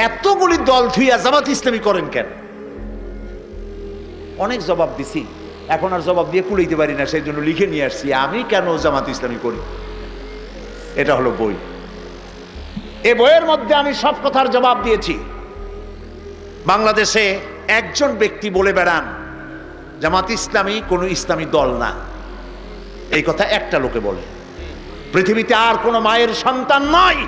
এতগুলি দল থুইয়া জামাত ইসলামী করেন কেন? অনেক জবাব দিছি, এখন আর জবাব দিয়ে কুলাইতে পারি না, সেই জন্য লিখে নিয়ে আসছি আমি কেন জামাত ইসলামী করি। এটা হলো বই। এই বইয়ের মধ্যে আমি সব কথার জবাব দিয়েছি। বাংলাদেশে একজন ব্যক্তি বলে বেড়ান জামাত ইসলামী কোনো ইসলামী দল না, এই কথা একটা লোকে বলে। পৃথিবীতে আর কোনো মায়ের সন্তান নয়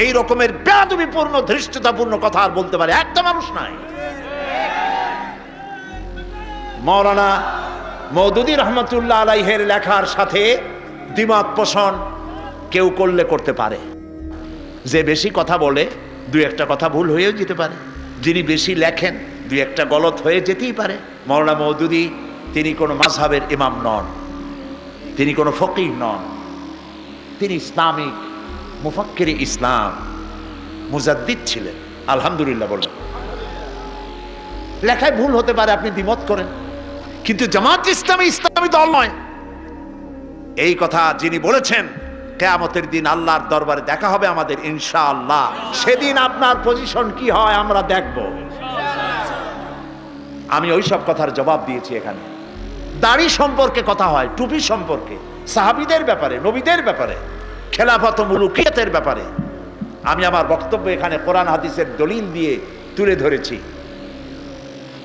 এই রকমের বেয়াদবিপূর্ণ ধৃষ্টতাপূর্ণ কথা আর বলতে পারে একটা মানুষ নাই। মাওলানা মওদুদী রহমতুল্লাহ আলাইহির লেখার সাথে দ্বিমত পোষণ কেউ করলে করতে পারে। যে বেশি কথা বলে দুই একটা কথা ভুল হয়েও যেতে পারে, যিনি বেশি লেখেন দুই একটা গলত হয়ে যেতেই পারে। মাওলানা মওদুদী তিনি কোনো মাযহাবের ইমাম নন, তিনি কোনো ফকিহ নন, তিনি ইসলামিক মুফাক্কির ইসলাম মুজাদ্দিদ ছিলেন। আলহামদুলিল্লাহ বললেন। লেখায় ভুল হতে পারে, আপনি দ্বিমত করেন, কিন্তু জামাত ইসলামী ইসলামী দল নয় এই কথা যিনি বলেছেন, কিয়ামতের দিন আল্লাহর দরবারে দেখা হবে আমাদের ইনশাআল্লাহ। সেদিন আপনার পজিশন কি হয় আমরা দেখব। আমি ওই সব কথার জবাব দিয়েছি। এখানে দাড়ি সম্পর্কে কথা হয়, টুপি সম্পর্কে, সাহাবীদের ব্যাপারে, নবীদের ব্যাপারে, খেলাফত ও মুলুকিয়াতের ব্যাপারে আমি আমার বক্তব্য এখানে কোরআন হাদিসের দলিল দিয়ে তুলে ধরেছি।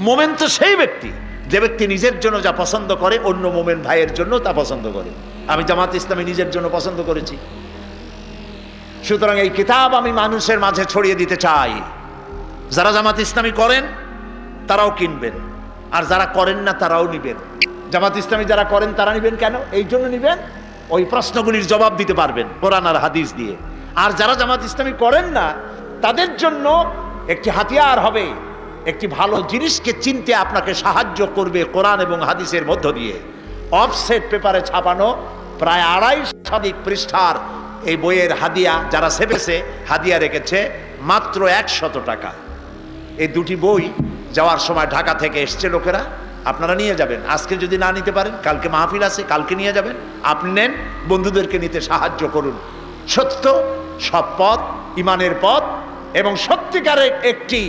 মোমেন তো সেই ব্যক্তি যে ব্যক্তি নিজের জন্য যা পছন্দ করে অন্য মোমেন ভাইয়ের জন্য তা পছন্দ করে। আমি জামাত ইসলামী নিজের জন্য পছন্দ করেছি। সুতরাং এই কিতাব আমি মানুষের মাঝে ছড়িয়ে দিতে চাই। যারা জামাত ইসলামী করেন তারাও কিনবেন, আর যারা করেন না তারাও নিবেন। জামাত ইসলামী যারা করেন তারা নিবেন কেন? এই জন্য নিবেন ওই প্রশ্নগুলির জবাব দিতে পারবেন কোরআন আর হাদিস দিয়ে। আর যারা জামাত ইসলামী করেন না তাদের জন্য একটি হাতিয়ার হবে, একটি ভালো জিনিসকে চিনতে আপনাকে সাহায্য করবে কোরআন এবং হাদিসের মধ্য দিয়ে। অফসেট পেপারে ছাপানো প্রায় 250 পৃষ্ঠার এই বইয়ের হাদিয়া যারা সেপেছে হাদিয়া রেখেছে মাত্র 100 টাকা। এই দুটি বই যাওয়ার সময় ঢাকা থেকে এসছে লোকেরা, আপনারা নিয়ে যাবেন। আজকে যদি না নিতে পারেন কালকে মাহফিল আছে, কালকে নিয়ে যাবেন। আপনি নেন, বন্ধুদেরকে নিতে সাহায্য করুন। সত্য, সৎ পথ, ইমানের পথ এবং সত্যিকারের একটি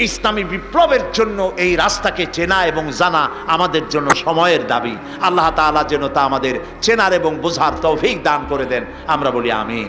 ইসলামী বিপ্লবের জন্য এই রাস্তাকে চেনা এবং জানা আমাদের জন্য সময়ের দাবি। আল্লাহ তাআলা যেন তা আমাদের চেনার এবং বোঝার তৌফিক দান করে দেন। আমরা বলি আমিন।